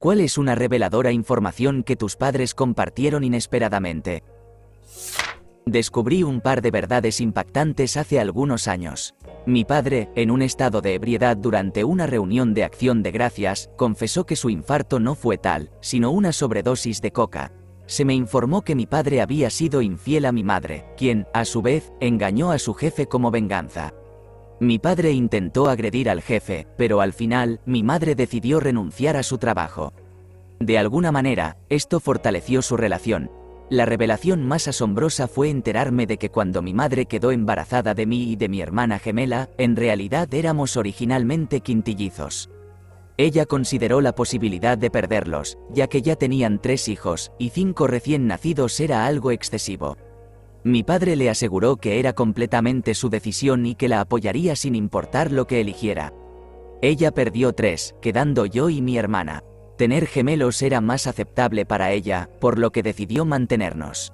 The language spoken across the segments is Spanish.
¿Cuál es una reveladora información que tus padres compartieron inesperadamente? Descubrí un par de verdades impactantes hace algunos años. Mi padre, en un estado de ebriedad durante una reunión de Acción de Gracias, confesó que su infarto no fue tal, sino una sobredosis de coca. Se me informó que mi padre había sido infiel a mi madre, quien, a su vez, engañó a su jefe como venganza. Mi padre intentó agredir al jefe, pero al final, mi madre decidió renunciar a su trabajo. De alguna manera, esto fortaleció su relación. La revelación más asombrosa fue enterarme de que cuando mi madre quedó embarazada de mí y de mi hermana gemela, en realidad éramos originalmente quintillizos. Ella consideró la posibilidad de perderlos, ya que ya tenían 3 hijos, y 5 recién nacidos era algo excesivo. Mi padre le aseguró que era completamente su decisión y que la apoyaría sin importar lo que eligiera. Ella perdió 3, quedando yo y mi hermana. Tener gemelos era más aceptable para ella, por lo que decidió mantenernos.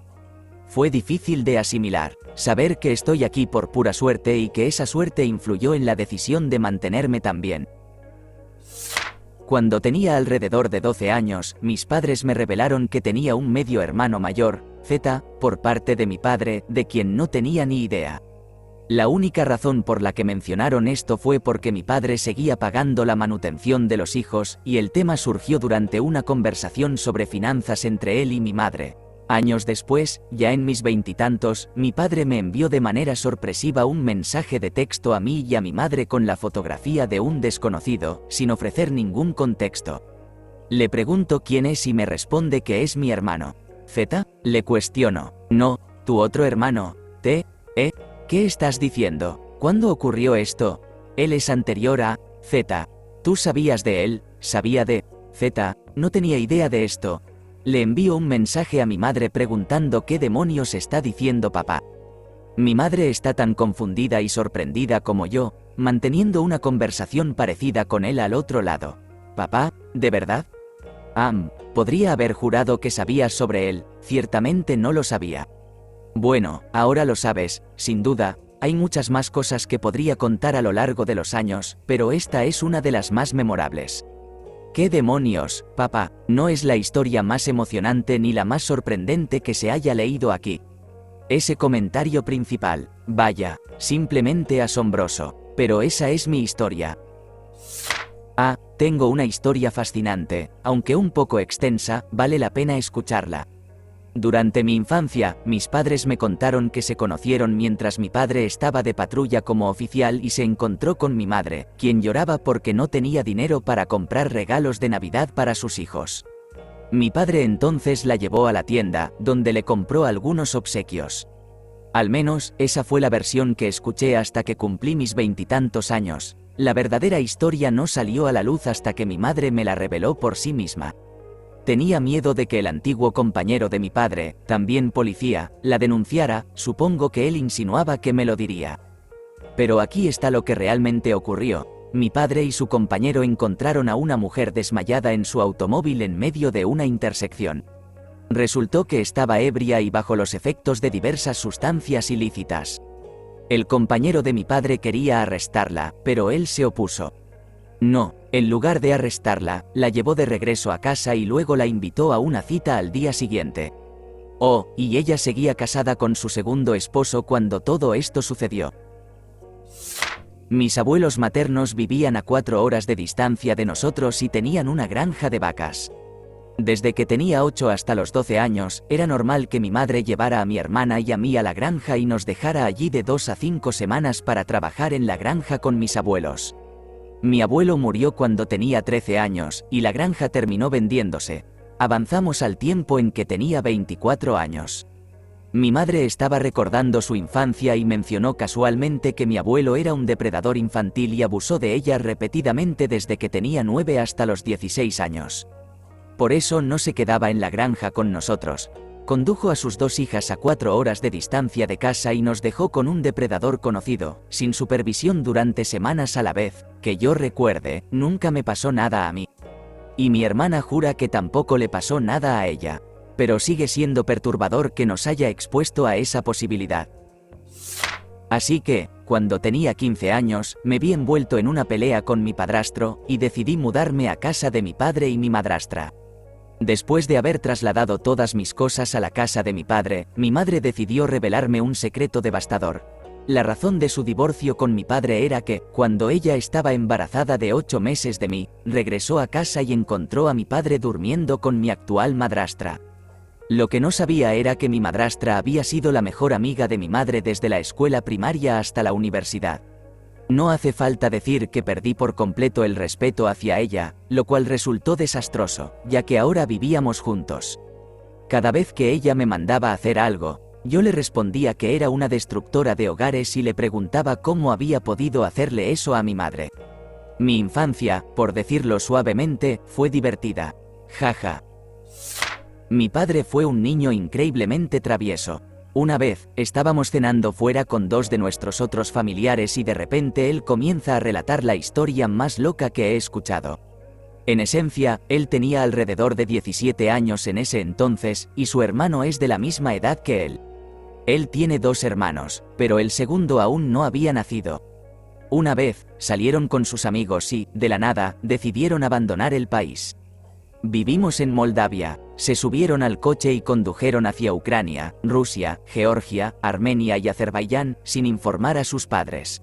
Fue difícil de asimilar, saber que estoy aquí por pura suerte y que esa suerte influyó en la decisión de mantenerme también. Cuando tenía alrededor de 12 años, mis padres me revelaron que tenía un medio hermano mayor, Z, por parte de mi padre, de quien no tenía ni idea. La única razón por la que mencionaron esto fue porque mi padre seguía pagando la manutención de los hijos, y el tema surgió durante una conversación sobre finanzas entre él y mi madre. Años después, ya en mis veintitantos, mi padre me envió de manera sorpresiva un mensaje de texto a mí y a mi madre con la fotografía de un desconocido, sin ofrecer ningún contexto. Le pregunto quién es y me responde que es mi hermano. ¿Z? Le cuestiono. No, tu otro hermano. ¿T? ¿Qué estás diciendo? ¿Cuándo ocurrió esto? Él es anterior a Z. ¿Tú sabías de él? ¿Sabía de Z? No tenía idea de esto. Le envío un mensaje a mi madre preguntando qué demonios está diciendo papá. Mi madre está tan confundida y sorprendida como yo, manteniendo una conversación parecida con él al otro lado. ¿Papá? ¿De verdad? Podría haber jurado que sabías sobre él, ciertamente no lo sabía. Bueno, ahora lo sabes, sin duda, hay muchas más cosas que podría contar a lo largo de los años, pero esta es una de las más memorables. ¿Qué demonios, papá? No es la historia más emocionante ni la más sorprendente que se haya leído aquí. Ese comentario principal, vaya, simplemente asombroso, pero esa es mi historia. Tengo una historia fascinante, aunque un poco extensa, vale la pena escucharla. Durante mi infancia, mis padres me contaron que se conocieron mientras mi padre estaba de patrulla como oficial y se encontró con mi madre, quien lloraba porque no tenía dinero para comprar regalos de Navidad para sus hijos. Mi padre entonces la llevó a la tienda, donde le compró algunos obsequios. Al menos, esa fue la versión que escuché hasta que cumplí mis veintitantos años. La verdadera historia no salió a la luz hasta que mi madre me la reveló por sí misma. Tenía miedo de que el antiguo compañero de mi padre, también policía, la denunciara, supongo que él insinuaba que me lo diría. Pero aquí está lo que realmente ocurrió. Mi padre y su compañero encontraron a una mujer desmayada en su automóvil en medio de una intersección. Resultó que estaba ebria y bajo los efectos de diversas sustancias ilícitas. El compañero de mi padre quería arrestarla, pero él se opuso. No, en lugar de arrestarla, la llevó de regreso a casa y luego la invitó a una cita al día siguiente. Y ella seguía casada con su segundo esposo cuando todo esto sucedió. Mis abuelos maternos vivían a 4 horas de distancia de nosotros y tenían una granja de vacas. Desde que tenía 8 hasta los 12 años, era normal que mi madre llevara a mi hermana y a mí a la granja y nos dejara allí de 2 a 5 semanas para trabajar en la granja con mis abuelos. Mi abuelo murió cuando tenía 13 años, y la granja terminó vendiéndose. Avanzamos al tiempo en que tenía 24 años. Mi madre estaba recordando su infancia y mencionó casualmente que mi abuelo era un depredador infantil y abusó de ella repetidamente desde que tenía 9 hasta los 16 años. Por eso no se quedaba en la granja con nosotros. Condujo a sus 2 hijas a 4 horas de distancia de casa y nos dejó con un depredador conocido, sin supervisión durante semanas a la vez. Que yo recuerde, nunca me pasó nada a mí. Y mi hermana jura que tampoco le pasó nada a ella. Pero sigue siendo perturbador que nos haya expuesto a esa posibilidad. Así que, cuando tenía 15 años, me vi envuelto en una pelea con mi padrastro, y decidí mudarme a casa de mi padre y mi madrastra. Después de haber trasladado todas mis cosas a la casa de mi padre, mi madre decidió revelarme un secreto devastador. La razón de su divorcio con mi padre era que, cuando ella estaba embarazada de 8 meses de mí, regresó a casa y encontró a mi padre durmiendo con mi actual madrastra. Lo que no sabía era que mi madrastra había sido la mejor amiga de mi madre desde la escuela primaria hasta la universidad. No hace falta decir que perdí por completo el respeto hacia ella, lo cual resultó desastroso, ya que ahora vivíamos juntos. Cada vez que ella me mandaba hacer algo, yo le respondía que era una destructora de hogares y le preguntaba cómo había podido hacerle eso a mi madre. Mi infancia, por decirlo suavemente, fue divertida. Jaja. Mi padre fue un niño increíblemente travieso. Una vez, estábamos cenando fuera con 2 de nuestros otros familiares y de repente él comienza a relatar la historia más loca que he escuchado. En esencia, él tenía alrededor de 17 años en ese entonces, y su hermano es de la misma edad que él. Él tiene 2 hermanos, pero el segundo aún no había nacido. Una vez, salieron con sus amigos y, de la nada, decidieron abandonar el país. Vivimos en Moldavia, se subieron al coche y condujeron hacia Ucrania, Rusia, Georgia, Armenia y Azerbaiyán, sin informar a sus padres.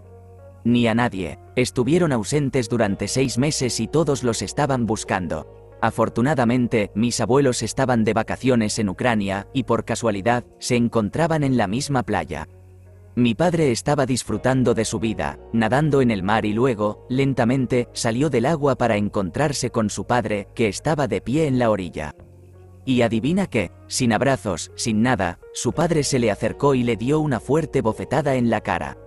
Ni a nadie. Estuvieron ausentes durante 6 meses y todos los estaban buscando. Afortunadamente, mis abuelos estaban de vacaciones en Ucrania, y por casualidad, se encontraban en la misma playa. Mi padre estaba disfrutando de su vida, nadando en el mar y luego, lentamente, salió del agua para encontrarse con su padre, que estaba de pie en la orilla. Y adivina qué, sin abrazos, sin nada, su padre se le acercó y le dio una fuerte bofetada en la cara.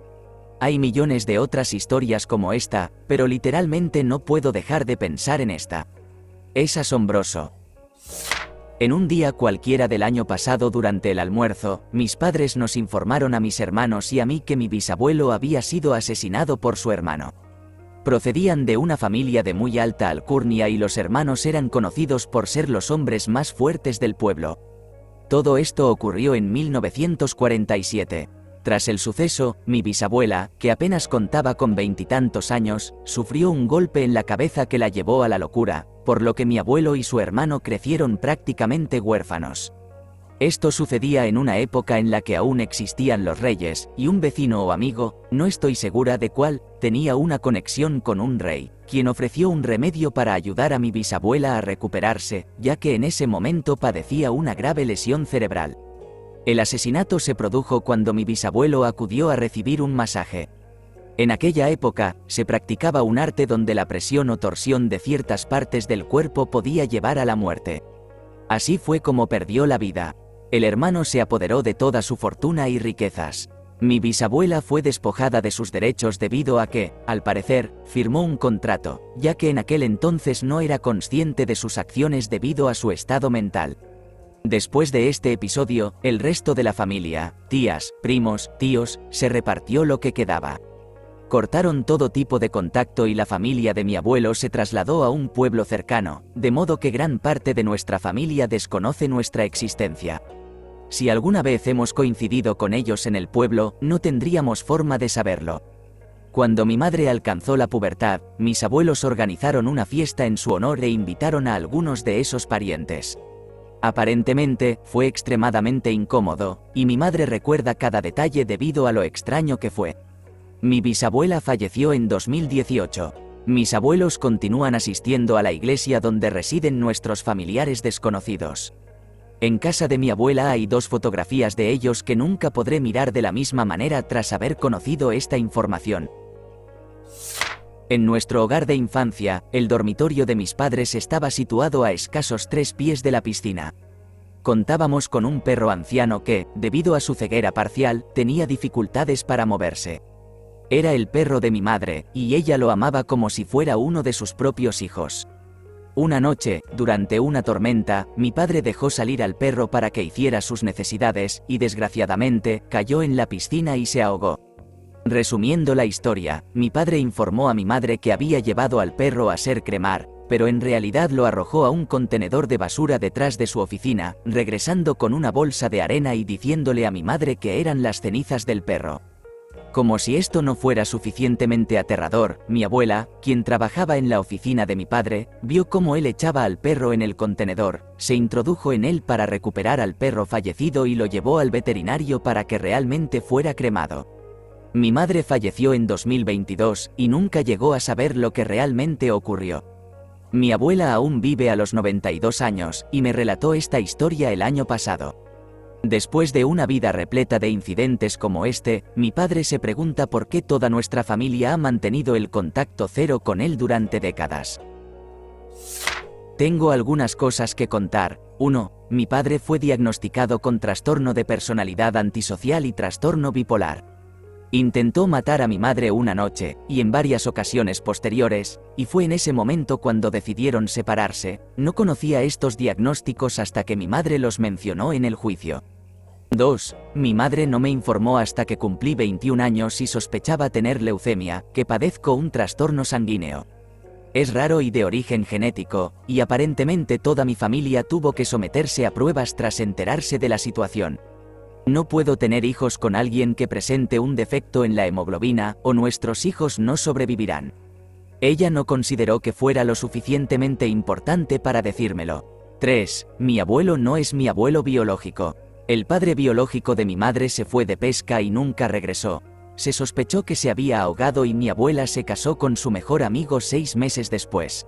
Hay millones de otras historias como esta, pero literalmente no puedo dejar de pensar en esta. Es asombroso. En un día cualquiera del año pasado durante el almuerzo, mis padres nos informaron a mis hermanos y a mí que mi bisabuelo había sido asesinado por su hermano. Procedían de una familia de muy alta alcurnia y los hermanos eran conocidos por ser los hombres más fuertes del pueblo. Todo esto ocurrió en 1947. Tras el suceso, mi bisabuela, que apenas contaba con 20 y tantos años, sufrió un golpe en la cabeza que la llevó a la locura, por lo que mi abuelo y su hermano crecieron prácticamente huérfanos. Esto sucedía en una época en la que aún existían los reyes, y un vecino o amigo, no estoy segura de cuál, tenía una conexión con un rey, quien ofreció un remedio para ayudar a mi bisabuela a recuperarse, ya que en ese momento padecía una grave lesión cerebral. El asesinato se produjo cuando mi bisabuelo acudió a recibir un masaje. En aquella época, se practicaba un arte donde la presión o torsión de ciertas partes del cuerpo podía llevar a la muerte. Así fue como perdió la vida. El hermano se apoderó de toda su fortuna y riquezas. Mi bisabuela fue despojada de sus derechos debido a que, al parecer, firmó un contrato, ya que en aquel entonces no era consciente de sus acciones debido a su estado mental. Después de este episodio, el resto de la familia, tías, primos, tíos, se repartió lo que quedaba. Cortaron todo tipo de contacto y la familia de mi abuelo se trasladó a un pueblo cercano, de modo que gran parte de nuestra familia desconoce nuestra existencia. Si alguna vez hemos coincidido con ellos en el pueblo, no tendríamos forma de saberlo. Cuando mi madre alcanzó la pubertad, mis abuelos organizaron una fiesta en su honor e invitaron a algunos de esos parientes. Aparentemente, fue extremadamente incómodo, y mi madre recuerda cada detalle debido a lo extraño que fue. Mi bisabuela falleció en 2018. Mis abuelos continúan asistiendo a la iglesia donde residen nuestros familiares desconocidos. En casa de mi abuela hay 2 fotografías de ellos que nunca podré mirar de la misma manera tras haber conocido esta información. En nuestro hogar de infancia, el dormitorio de mis padres estaba situado a escasos 3 pies de la piscina. Contábamos con un perro anciano que, debido a su ceguera parcial, tenía dificultades para moverse. Era el perro de mi madre, y ella lo amaba como si fuera uno de sus propios hijos. Una noche, durante una tormenta, mi padre dejó salir al perro para que hiciera sus necesidades, y desgraciadamente, cayó en la piscina y se ahogó. Resumiendo la historia, mi padre informó a mi madre que había llevado al perro a ser cremar, pero en realidad lo arrojó a un contenedor de basura detrás de su oficina, regresando con una bolsa de arena y diciéndole a mi madre que eran las cenizas del perro. Como si esto no fuera suficientemente aterrador, mi abuela, quien trabajaba en la oficina de mi padre, vio cómo él echaba al perro en el contenedor, se introdujo en él para recuperar al perro fallecido y lo llevó al veterinario para que realmente fuera cremado. Mi madre falleció en 2022 y nunca llegó a saber lo que realmente ocurrió. Mi abuela aún vive a los 92 años y me relató esta historia el año pasado. Después de una vida repleta de incidentes como este, mi padre se pregunta por qué toda nuestra familia ha mantenido el contacto cero con él durante décadas. Tengo algunas cosas que contar. 1. Mi padre fue diagnosticado con trastorno de personalidad antisocial y trastorno bipolar. Intentó matar a mi madre una noche, y en varias ocasiones posteriores, y fue en ese momento cuando decidieron separarse. No conocía estos diagnósticos hasta que mi madre los mencionó en el juicio. 2. Mi madre no me informó hasta que cumplí 21 años y sospechaba tener leucemia, que padezco un trastorno sanguíneo. Es raro y de origen genético, y aparentemente toda mi familia tuvo que someterse a pruebas tras enterarse de la situación. No puedo tener hijos con alguien que presente un defecto en la hemoglobina, o nuestros hijos no sobrevivirán. Ella no consideró que fuera lo suficientemente importante para decírmelo. 3. Mi abuelo no es mi abuelo biológico. El padre biológico de mi madre se fue de pesca y nunca regresó. Se sospechó que se había ahogado y mi abuela se casó con su mejor amigo 6 meses después.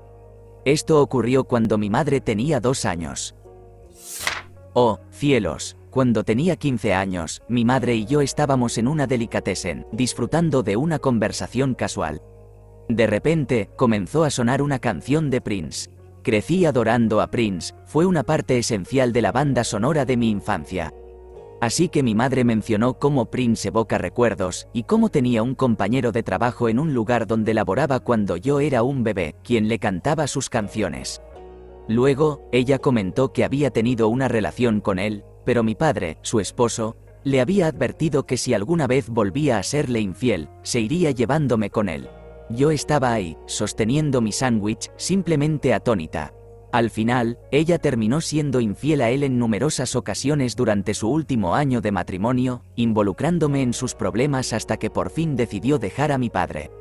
Esto ocurrió cuando mi madre tenía 2 años. Oh, cielos. Cuando tenía 15 años, mi madre y yo estábamos en una delicatessen, disfrutando de una conversación casual. De repente, comenzó a sonar una canción de Prince. Crecí adorando a Prince, fue una parte esencial de la banda sonora de mi infancia. Así que mi madre mencionó cómo Prince evoca recuerdos, y cómo tenía un compañero de trabajo en un lugar donde laboraba cuando yo era un bebé, quien le cantaba sus canciones. Luego, ella comentó que había tenido una relación con él, pero mi padre, su esposo, le había advertido que si alguna vez volvía a serle infiel, se iría llevándome con él. Yo estaba ahí, sosteniendo mi sándwich, simplemente atónita. Al final, ella terminó siendo infiel a él en numerosas ocasiones durante su último año de matrimonio, involucrándome en sus problemas hasta que por fin decidió dejar a mi padre.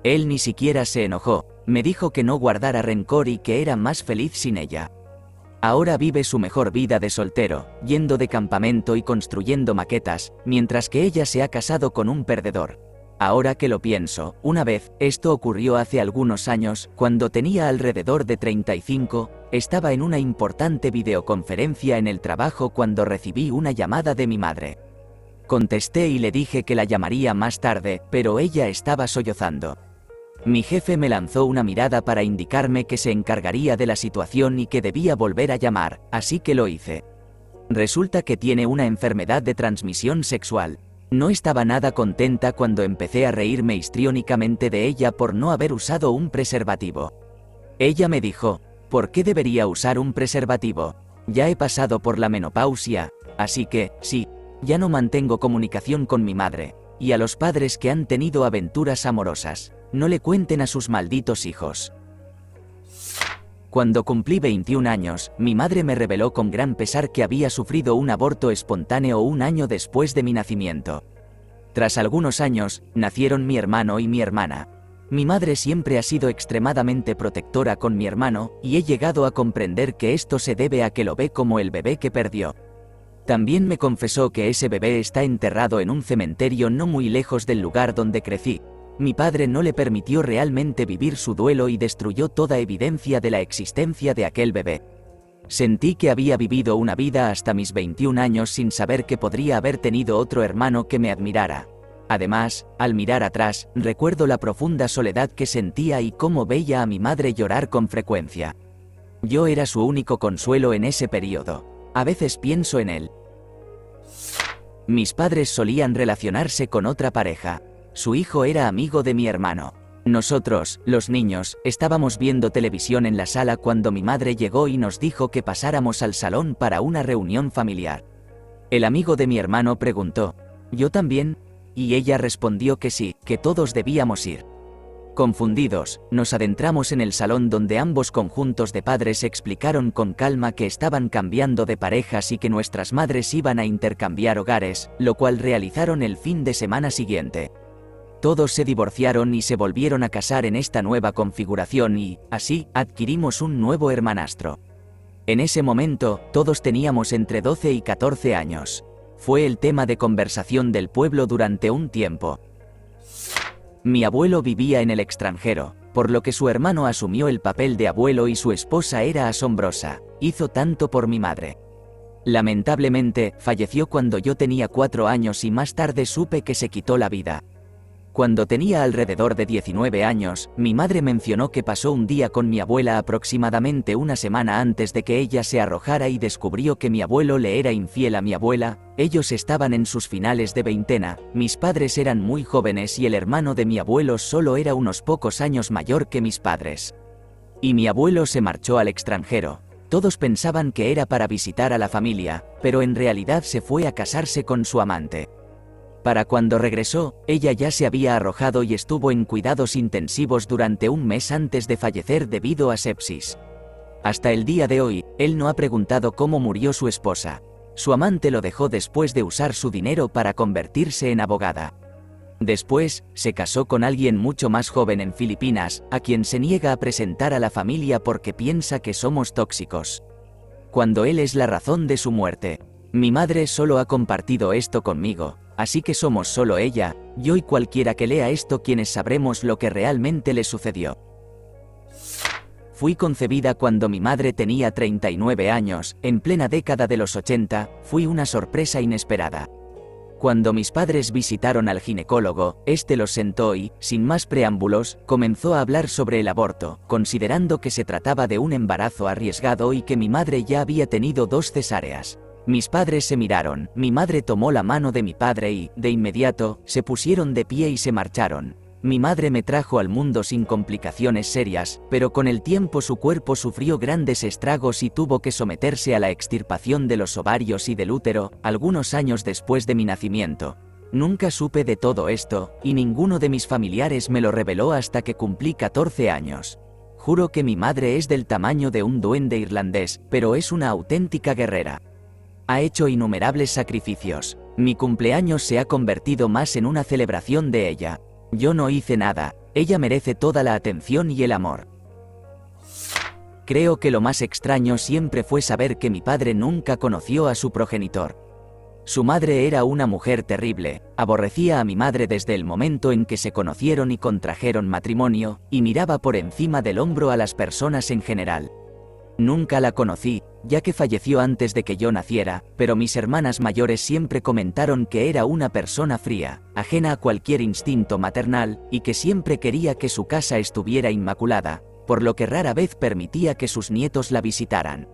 Él ni siquiera se enojó, me dijo que no guardara rencor y que era más feliz sin ella. Ahora vive su mejor vida de soltero, yendo de campamento y construyendo maquetas, mientras que ella se ha casado con un perdedor. Ahora que lo pienso, una vez, esto ocurrió hace algunos años, cuando tenía alrededor de 35, estaba en una importante videoconferencia en el trabajo cuando recibí una llamada de mi madre. Contesté y le dije que la llamaría más tarde, pero ella estaba sollozando. Mi jefe me lanzó una mirada para indicarme que se encargaría de la situación y que debía volver a llamar, así que lo hice. Resulta que tiene una enfermedad de transmisión sexual. No estaba nada contenta cuando empecé a reírme histriónicamente de ella por no haber usado un preservativo. Ella me dijo, ¿por qué debería usar un preservativo? Ya he pasado por la menopausia, así que, sí, ya no mantengo comunicación con mi madre, y a los padres que han tenido aventuras amorosas, no le cuenten a sus malditos hijos. Cuando cumplí 21 años, mi madre me reveló con gran pesar que había sufrido un aborto espontáneo un año después de mi nacimiento. Tras algunos años, nacieron mi hermano y mi hermana. Mi madre siempre ha sido extremadamente protectora con mi hermano, y he llegado a comprender que esto se debe a que lo ve como el bebé que perdió. También me confesó que ese bebé está enterrado en un cementerio no muy lejos del lugar donde crecí. Mi padre no le permitió realmente vivir su duelo y destruyó toda evidencia de la existencia de aquel bebé. Sentí que había vivido una vida hasta mis 21 años sin saber que podría haber tenido otro hermano que me admirara. Además, al mirar atrás, recuerdo la profunda soledad que sentía y cómo veía a mi madre llorar con frecuencia. Yo era su único consuelo en ese periodo. A veces pienso en él. Mis padres solían relacionarse con otra pareja. Su hijo era amigo de mi hermano. Nosotros, los niños, estábamos viendo televisión en la sala cuando mi madre llegó y nos dijo que pasáramos al salón para una reunión familiar. El amigo de mi hermano preguntó, ¿yo también? Y ella respondió que sí, que todos debíamos ir. Confundidos, nos adentramos en el salón donde ambos conjuntos de padres explicaron con calma que estaban cambiando de parejas y que nuestras madres iban a intercambiar hogares, lo cual realizaron el fin de semana siguiente. Todos se divorciaron y se volvieron a casar en esta nueva configuración y, así, adquirimos un nuevo hermanastro. En ese momento, todos teníamos entre 12 y 14 años. Fue el tema de conversación del pueblo durante un tiempo. Mi abuelo vivía en el extranjero, por lo que su hermano asumió el papel de abuelo y su esposa era asombrosa, hizo tanto por mi madre. Lamentablemente, falleció cuando yo tenía 4 años y más tarde supe que se quitó la vida. Cuando tenía alrededor de 19 años, mi madre mencionó que pasó un día con mi abuela aproximadamente una semana antes de que ella se arrojara y descubrió que mi abuelo le era infiel a mi abuela. Ellos estaban en sus finales de veintena, mis padres eran muy jóvenes y el hermano de mi abuelo solo era unos pocos años mayor que mis padres. Y mi abuelo se marchó al extranjero. Todos pensaban que era para visitar a la familia, pero en realidad se fue a casarse con su amante. Para cuando regresó, ella ya se había arrojado y estuvo en cuidados intensivos durante un mes antes de fallecer debido a sepsis. Hasta el día de hoy, él no ha preguntado cómo murió su esposa. Su amante lo dejó después de usar su dinero para convertirse en abogada. Después, se casó con alguien mucho más joven en Filipinas, a quien se niega a presentar a la familia porque piensa que somos tóxicos. Cuando él es la razón de su muerte. Mi madre solo ha compartido esto conmigo. Así que somos solo ella, yo y cualquiera que lea esto quienes sabremos lo que realmente le sucedió. Fui concebida cuando mi madre tenía 39 años, en plena década de los 80, fui una sorpresa inesperada. Cuando mis padres visitaron al ginecólogo, este los sentó y, sin más preámbulos, comenzó a hablar sobre el aborto, considerando que se trataba de un embarazo arriesgado y que mi madre ya había tenido 2 cesáreas. Mis padres se miraron, mi madre tomó la mano de mi padre y, de inmediato, se pusieron de pie y se marcharon. Mi madre me trajo al mundo sin complicaciones serias, pero con el tiempo su cuerpo sufrió grandes estragos y tuvo que someterse a la extirpación de los ovarios y del útero, algunos años después de mi nacimiento. Nunca supe de todo esto, y ninguno de mis familiares me lo reveló hasta que cumplí 14 años. Juro que mi madre es del tamaño de un duende irlandés, pero es una auténtica guerrera. Ha hecho innumerables sacrificios. Mi cumpleaños se ha convertido más en una celebración de ella. Yo no hice nada, ella merece toda la atención y el amor. Creo que lo más extraño siempre fue saber que mi padre nunca conoció a su progenitor. Su madre era una mujer terrible, aborrecía a mi madre desde el momento en que se conocieron y contrajeron matrimonio, y miraba por encima del hombro a las personas en general. Nunca la conocí, ya que falleció antes de que yo naciera, pero mis hermanas mayores siempre comentaron que era una persona fría, ajena a cualquier instinto maternal, y que siempre quería que su casa estuviera inmaculada, por lo que rara vez permitía que sus nietos la visitaran.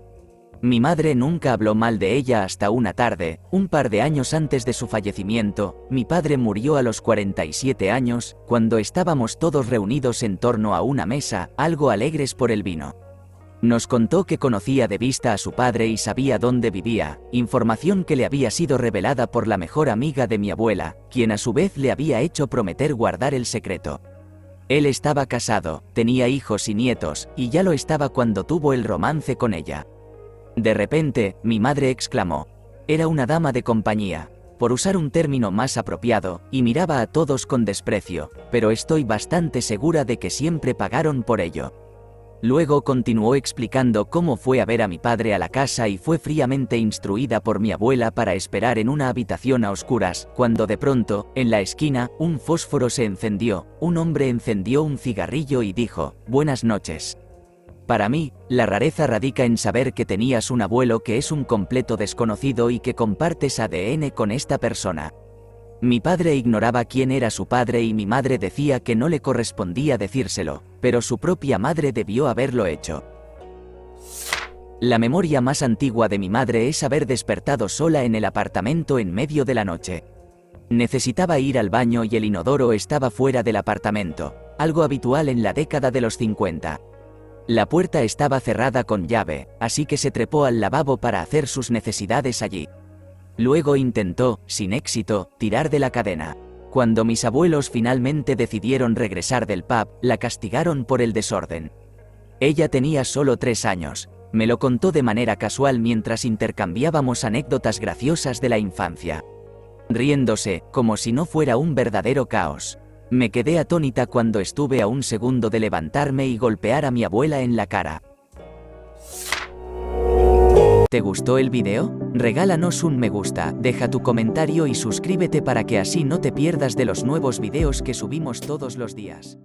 Mi madre nunca habló mal de ella hasta una tarde, un par de años antes de su fallecimiento. Mi padre murió a los 47 años, cuando estábamos todos reunidos en torno a una mesa, algo alegres por el vino. Nos contó que conocía de vista a su padre y sabía dónde vivía, información que le había sido revelada por la mejor amiga de mi abuela, quien a su vez le había hecho prometer guardar el secreto. Él estaba casado, tenía hijos y nietos, y ya lo estaba cuando tuvo el romance con ella. De repente, mi madre exclamó: era una dama de compañía, por usar un término más apropiado, y miraba a todos con desprecio, pero estoy bastante segura de que siempre pagaron por ello. Luego continuó explicando cómo fue a ver a mi padre a la casa y fue fríamente instruida por mi abuela para esperar en una habitación a oscuras, cuando de pronto, en la esquina, un fósforo se encendió, un hombre encendió un cigarrillo y dijo: buenas noches. Para mí, la rareza radica en saber que tenías un abuelo que es un completo desconocido y que compartes ADN con esta persona. Mi padre ignoraba quién era su padre y mi madre decía que no le correspondía decírselo, pero su propia madre debió haberlo hecho. La memoria más antigua de mi madre es haber despertado sola en el apartamento en medio de la noche. Necesitaba ir al baño y el inodoro estaba fuera del apartamento, algo habitual en la década de los 50. La puerta estaba cerrada con llave, así que se trepó al lavabo para hacer sus necesidades allí. Luego intentó, sin éxito, tirar de la cadena. Cuando mis abuelos finalmente decidieron regresar del pub, la castigaron por el desorden. Ella tenía solo 3 años. Me lo contó de manera casual mientras intercambiábamos anécdotas graciosas de la infancia. Riéndose, como si no fuera un verdadero caos. Me quedé atónita cuando estuve a un segundo de levantarme y golpear a mi abuela en la cara. ¿Te gustó el video? Regálanos un me gusta, deja tu comentario y suscríbete para que así no te pierdas de los nuevos videos que subimos todos los días.